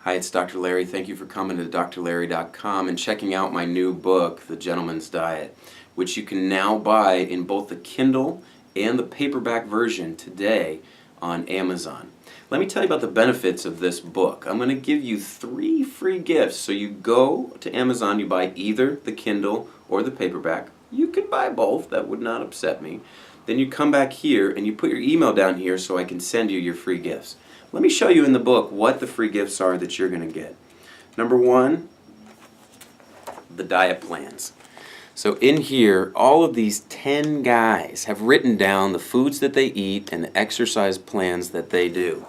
Hi, it's Dr. Larry. Thank you for coming to drlarry.com and checking out my new book, The Gentleman's Diet, which you can now buy in both the Kindle and the paperback version today on Amazon. Let me tell you about the benefits of this book. I'm going to give you 3 free gifts. So you go to Amazon, you buy either the Kindle or the paperback. You could buy both, that would not upset me. Then you come back here and you put your email down here so I can send you your free gifts. Let me show you in the book what the free gifts are that you're going to get. Number 1, the diet plans. So in here, all of these 10 guys have written down the foods that they eat and the exercise plans that they do.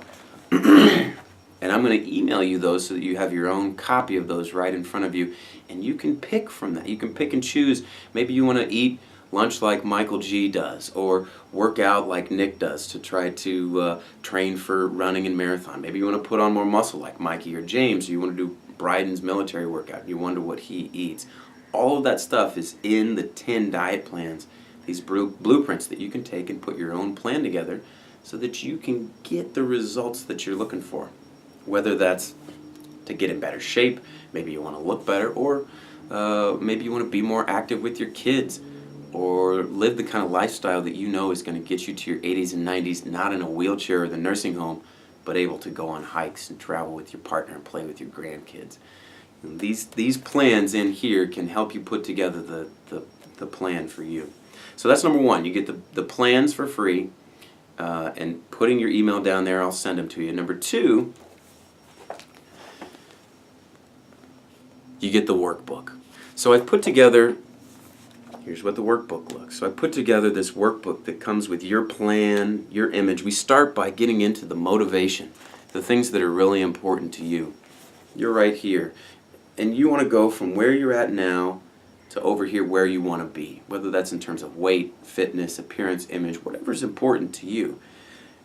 And I'm going to email you those so that you have your own copy of those right in front of you. And you can pick from that. You can pick and choose. Maybe you want to eat lunch like Michael G does, or work out like Nick does to try to train for running and marathon. Maybe you want to put on more muscle like Mikey or James, or you want to do Bryden's military workout and you wonder what he eats. All of that stuff is in the 10 diet plans, these blueprints that you can take and put your own plan together so that you can get the results that you're looking for. Whether that's to get in better shape, maybe you want to look better, or maybe you want to be more active with your kids, or live the kind of lifestyle that you know is going to get you to your 80s and 90s, not in a wheelchair or the nursing home, but able to go on hikes and travel with your partner and play with your grandkids. And these plans in here can help you put together the plan for you. So that's number 1. You get the plans for free, and putting your email down there, I'll send them to you. Number 2, you get the workbook. So I've put together, here's what the workbook looks. So I put together this workbook that comes with your plan, your image. We start by getting into the motivation, the things that are really important to you. You're right here. And you want to go from where you're at now to over here where you want to be, whether that's in terms of weight, fitness, appearance, image, whatever's important to you.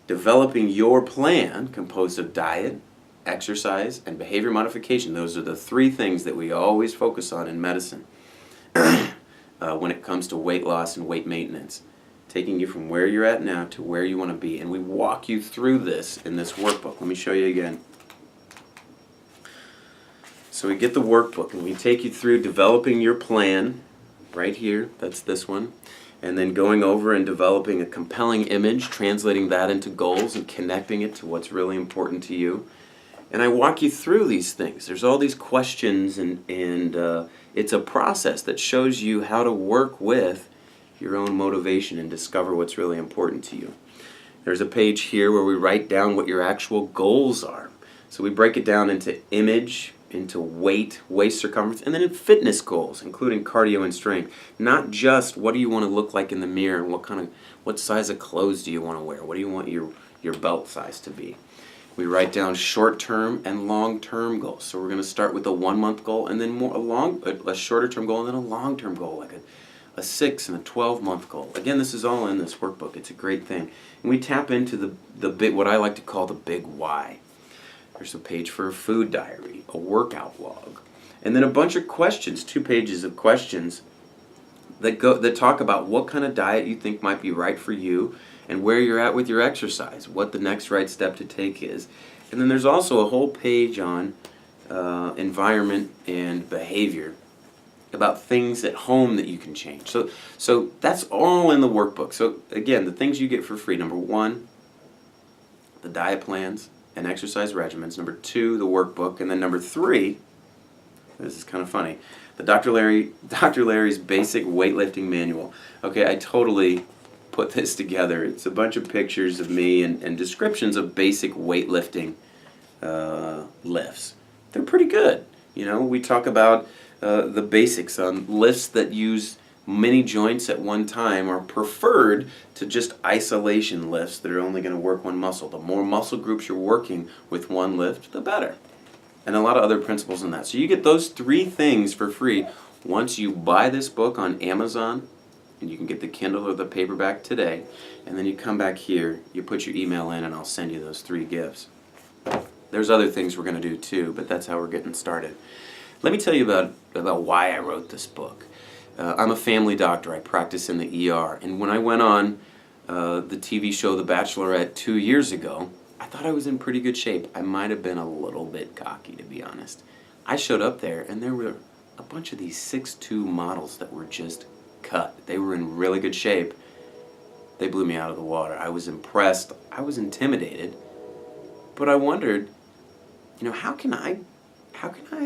Developing your plan composed of diet, exercise, and behavior modification. Those are the 3 things that we always focus on in medicine. When it comes to weight loss and weight maintenance, taking you from where you're at now to where you want to be. And we walk you through this in this workbook. Let me show you again. So we get the workbook and we take you through developing your plan right here. That's this one. And then going over and developing a compelling image, translating that into goals and connecting it to what's really important to you. And I walk you through these things. There's all these questions, and it's a process that shows you how to work with your own motivation and discover what's really important to you. There's a page here where we write down what your actual goals are. So we break it down into image, into weight, waist circumference, and then in fitness goals, including cardio and strength. Not just what do you want to look like in the mirror, and what size of clothes do you want to wear, what do you want your belt size to be. We write down short-term and long-term goals. So we're going to start with a 1-month goal, and then a shorter-term goal, and then a long-term goal, like a 6 and a 12-month goal. Again, this is all in this workbook. It's a great thing. And we tap into the big, what I like to call the big why. There's a page for a food diary, a workout log, and then a bunch of questions, 2 pages of questions that talk about what kind of diet you think might be right for you and where you're at with your exercise, what the next right step to take is. And then there's also a whole page on environment and behavior, about things at home that you can change. So that's all in the workbook. So again, the things you get for free. Number 1, the diet plans and exercise regimens. Number 2, the workbook. And then number 3, this is kind of funny, the Dr. Larry's Basic Weightlifting Manual. Okay, I totally put this together. It's a bunch of pictures of me and descriptions of basic weightlifting lifts. They're pretty good. You know, we talk about the basics on lifts that use many joints at one time are preferred to just isolation lifts that are only going to work one muscle. The more muscle groups you're working with one lift, the better. And a lot of other principles in that. So you get those 3 things for free once you buy this book on Amazon, and you can get the Kindle or the paperback today, and then you come back here, you put your email in, and I'll send you those 3 gifts. There's other things we're going to do too, but that's how we're getting started. Let me tell you about why I wrote this book. I'm a family doctor. I practice in the ER, and when I went on the TV show The Bachelorette 2 years ago, I thought I was in pretty good shape. I might have been a little bit cocky, to be honest. I showed up there, and there were a bunch of these 6'2" models that were just cut. They were in really good shape. They blew me out of the water. I was impressed. I was intimidated. But I wondered, how can I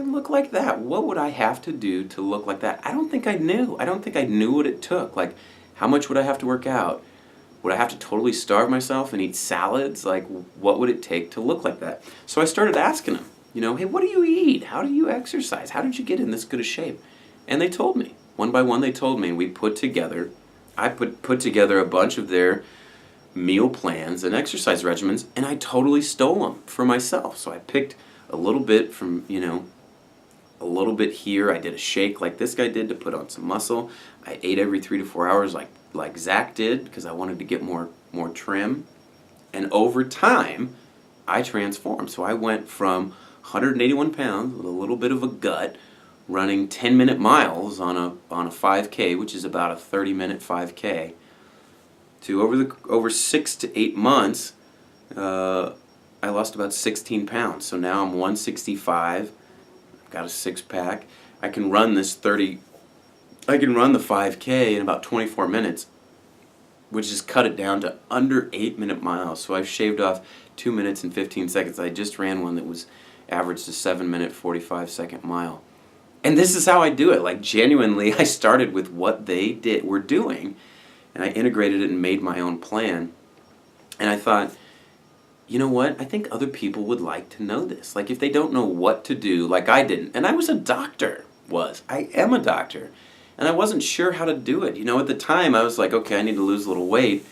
look like that? What would I have to do to look like that? I don't think I knew. I don't think I knew what it took. Like, how much would I have to work out? Would I have to totally starve myself and eat salads? Like, what would it take to look like that? So I started asking them, hey, what do you eat? How do you exercise? How did you get in this good a shape? And they told me. One by one they told me, and we put together, I put together a bunch of their meal plans and exercise regimens, and I totally stole them for myself. So I picked a little bit from, a little bit here. I did a shake like this guy did to put on some muscle. I ate every 3 to 4 hours like Zach did because I wanted to get more trim. And over time, I transformed. So I went from 181 pounds with a little bit of a gut, running 10-minute miles on a 5K, which is about a 30-minute 5K, to over 6 to 8 months, I lost about 16 pounds. So now I'm 165. I've got a six-pack. I can run the 5K in about 24 minutes, which has cut it down to under 8-minute miles. So I've shaved off 2 minutes and 15 seconds. I just ran one that was averaged a 7-minute, 45-second mile. And this is how I do it. Like, genuinely, I started with what they were doing, and I integrated it and made my own plan. And I thought, you know what? I think other people would like to know this. Like, if they don't know what to do, like I didn't. And I was a doctor, I am a doctor. And I wasn't sure how to do it. At the time, I was like, okay, I need to lose a little weight.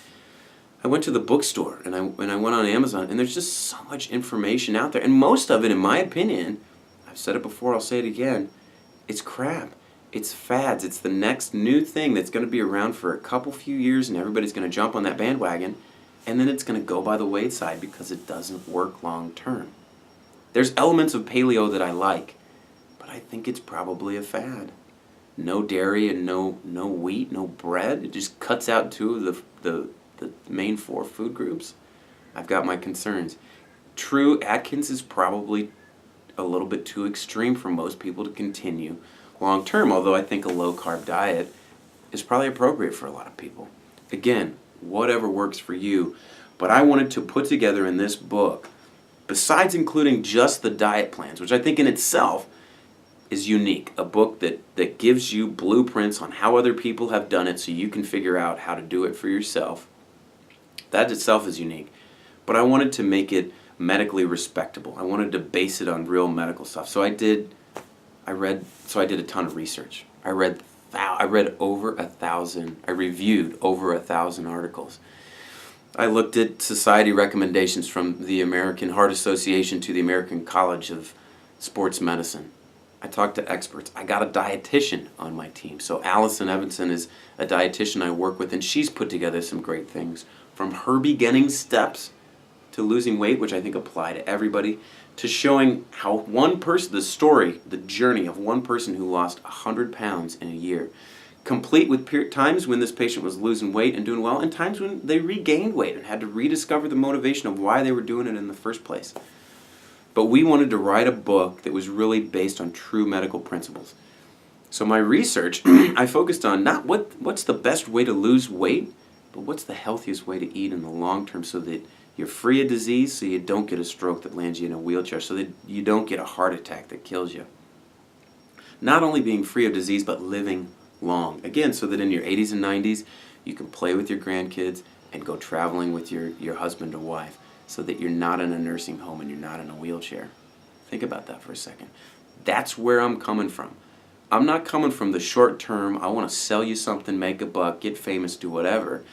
I went to the bookstore, and I went on Amazon, and there's just so much information out there. And most of it, in my opinion, I've said it before, I'll say it again, it's crap. It's fads. It's the next new thing that's going to be around for a few years, and everybody's going to jump on that bandwagon, and then it's going to go by the wayside because it doesn't work long term. There's elements of paleo that I like, but I think it's probably a fad. No dairy and no wheat, no bread. It just cuts out two of the main 4 food groups. I've got my concerns. True, Atkins is probably a little bit too extreme for most people to continue long term, although I think a low-carb diet is probably appropriate for a lot of people. Again, whatever works for you. But I wanted to put together in this book, besides including just the diet plans, which I think in itself is unique, a book that gives you blueprints on how other people have done it so you can figure out how to do it for yourself. That itself is unique. But I wanted to make it medically respectable. I wanted to base it on real medical stuff. So I did a ton of research. I reviewed over 1,000 articles. I looked at society recommendations from the American Heart Association to the American College of Sports Medicine. I talked to experts. I got a dietitian on my team. So Allison Evanson is a dietitian I work with, and she's put together some great things. From her beginning steps to losing weight, which I think apply to everybody, to showing how one person, the journey of one person who lost 100 pounds in a year, complete with times when this patient was losing weight and doing well, and times when they regained weight and had to rediscover the motivation of why they were doing it in the first place. But we wanted to write a book that was really based on true medical principles. So my research, I focused on not what's the best way to lose weight, but what's the healthiest way to eat in the long term so that you're free of disease, so you don't get a stroke that lands you in a wheelchair, so that you don't get a heart attack that kills you. Not only being free of disease, but living long. Again, so that in your 80s and 90s, you can play with your grandkids and go traveling with your husband or wife, so that you're not in a nursing home and you're not in a wheelchair. Think about that for a second. That's where I'm coming from. I'm not coming from the short term, I want to sell you something, make a buck, get famous, do whatever.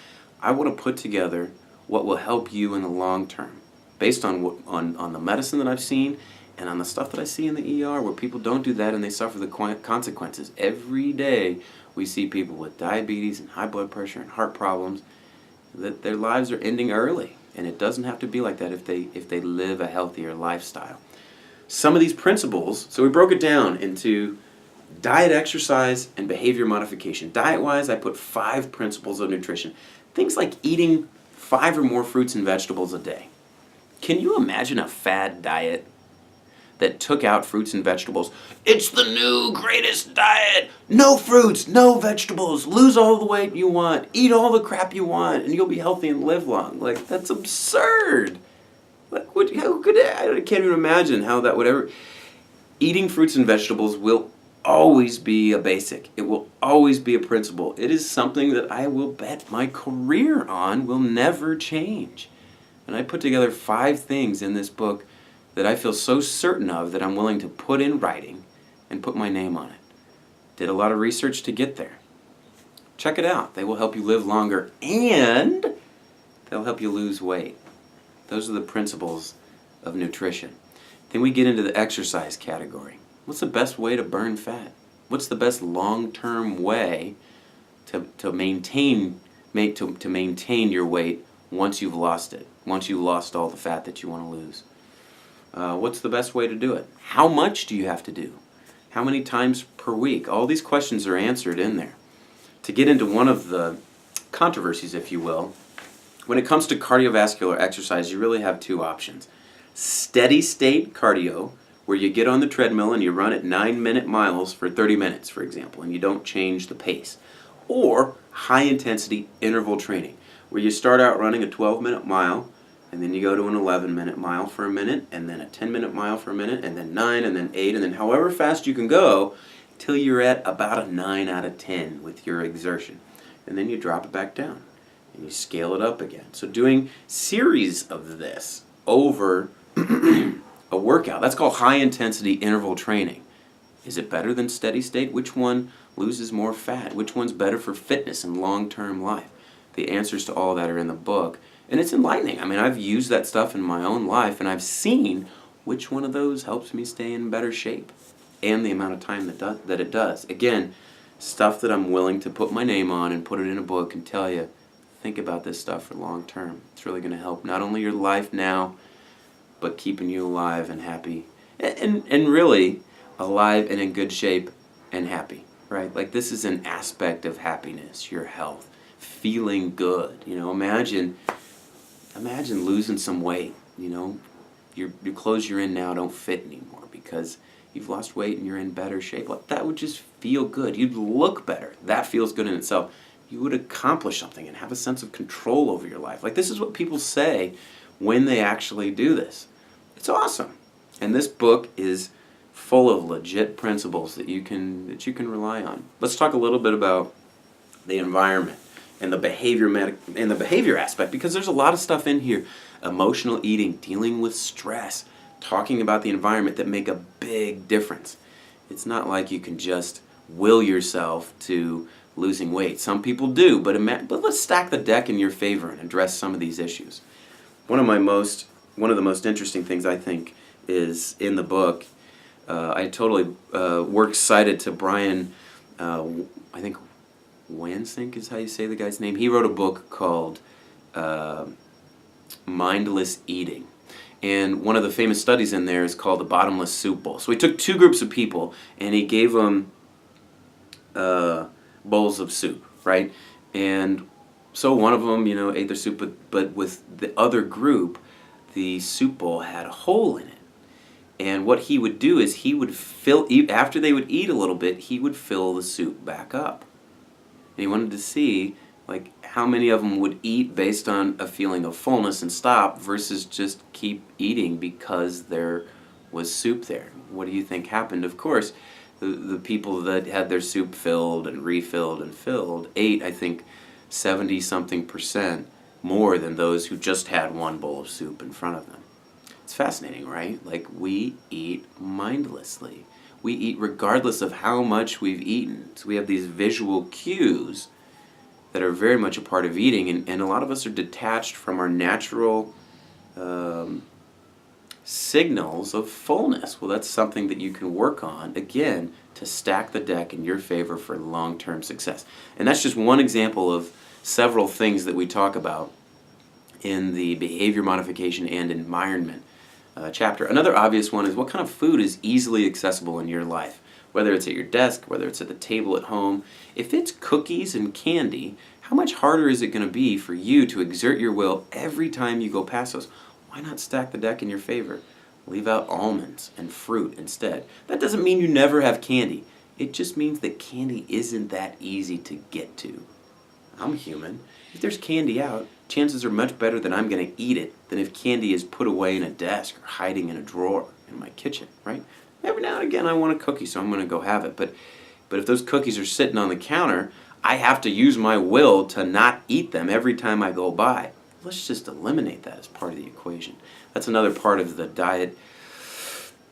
I want to put together what will help you in the long term, based on on the medicine that I've seen and on the stuff that I see in the ER where people don't do that and they suffer the consequences. Every day we see people with diabetes and high blood pressure and heart problems that their lives are ending early, and it doesn't have to be like that if they live a healthier lifestyle. Some of these principles, so we broke it down into diet, exercise, and behavior modification. Diet-wise, I put 5 principles of nutrition. Things like eating 5 or more fruits and vegetables a day. Can you imagine a fad diet that took out fruits and vegetables? It's the new greatest diet. No fruits, no vegetables. Lose all the weight you want. Eat all the crap you want, and you'll be healthy and live long. Like, that's absurd. Like, how could I can't even imagine how that would ever. Eating fruits and vegetables will always be a basic. It will always be a principle. It is something that I will bet my career on will never change. And I put together 5 things in this book that I feel so certain of that I'm willing to put in writing and put my name on it. Did a lot of research to get there. Check it out. They will help you live longer and they'll help you lose weight. Those are the principles of nutrition. Then we get into the exercise category. What's the best way to burn fat? What's the best long-term way to maintain your weight once you've lost it? Once you've lost all the fat that you want to lose? What's the best way to do it? How much do you have to do? How many times per week? All these questions are answered in there. To get into one of the controversies, if you will, when it comes to cardiovascular exercise, you really have 2 options. Steady state cardio, where you get on the treadmill and you run at 9-minute miles for 30 minutes, for example, and you don't change the pace. Or high intensity interval training, where you start out running a 12-minute mile, and then you go to an 11-minute mile for a minute, and then a 10-minute mile for a minute, and then 9, and then 8, and then however fast you can go till you're at about a 9 out of 10 with your exertion. And then you drop it back down, and you scale it up again. So doing series of this over a workout, that's called high-intensity interval training. Is it better than steady state? Which one loses more fat? Which one's better for fitness and long-term life? The answers to all that are in the book. And it's enlightening. I mean, I've used that stuff in my own life, and I've seen which one of those helps me stay in better shape and the amount of time that it does. Again, stuff that I'm willing to put my name on and put it in a book and tell you, think about this stuff for long term. It's really going to help not only your life now, but keeping you alive and happy. And really alive and in good shape and happy, right? Like, this is an aspect of happiness, your health, feeling good. You know, imagine losing some weight. You know, your clothes you're in now don't fit anymore because you've lost weight and you're in better shape. Like, that would just feel good. You'd look better. That feels good in itself. You would accomplish something and have a sense of control over your life. Like, this is what people say when they actually do this. It's awesome. And this book is full of legit principles that you can rely on. Let's talk a little bit about the environment and the behavior aspect, because there's a lot of stuff in here. Emotional eating, dealing with stress, talking about the environment that make a big difference. It's not like you can just will yourself to losing weight. Some people do, but let's stack the deck in your favor and address some of these issues. One of the most interesting things, I think, is in the book. I totally works cited to Brian, I think Wansink is how you say the guy's name. He wrote a book called Mindless Eating. And one of the famous studies in there is called the bottomless soup bowl. So he took 2 groups of people and he gave them bowls of soup, right? And so one of them, ate their soup, but with the other group, the soup bowl had a hole in it. And what he would do is he would after they would eat a little bit, he would fill the soup back up. And he wanted to see, like, how many of them would eat based on a feeling of fullness and stop versus just keep eating because there was soup there. What do you think happened? Of course, the people that had their soup filled and refilled and filled ate, I think, 70-something% more than those who just had one bowl of soup in front of them. It's fascinating, right? Like, we eat mindlessly. We eat regardless of how much we've eaten. So we have these visual cues that are very much a part of eating, and a lot of us are detached from our natural signals of fullness. Well, that's something that you can work on, again, to stack the deck in your favor for long-term success. And that's just one example of several things that we talk about in the behavior modification and environment chapter. Another obvious one is what kind of food is easily accessible in your life, whether it's at your desk, whether it's at the table at home. If it's cookies and candy, how much harder is it going to be for you to exert your will every time you go past those? why not stack the deck in your favor? Leave out almonds and fruit instead. That doesn't mean you never have candy. It just means that candy isn't that easy to get to. I'm human. If there's candy out, chances are much better that I'm going to eat it than if candy is put away in a desk or hiding in a drawer in my kitchen, right? Every now and again I want a cookie, so I'm going to go have it. But if those cookies are sitting on the counter, I have to use my will to not eat them every time I go by. Let's just eliminate that as part of the equation. That's another part of the diet.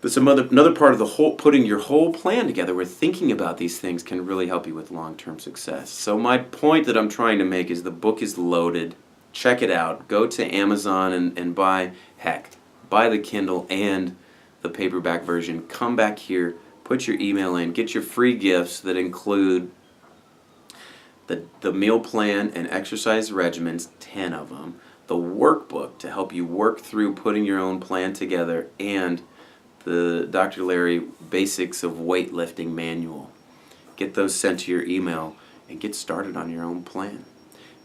But another part of the whole, putting your whole plan together, where thinking about these things can really help you with long-term success. So my point that I'm trying to make is the book is loaded. Check it out. Go to Amazon and buy the Kindle and the paperback version. Come back here, put your email in, get your free gifts that include the meal plan and exercise regimens, 10 of them, the workbook to help you work through putting your own plan together, and the Dr. Larry Basics of Weightlifting Manual. Get those sent to your email and get started on your own plan.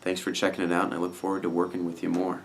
Thanks for checking it out, and I look forward to working with you more.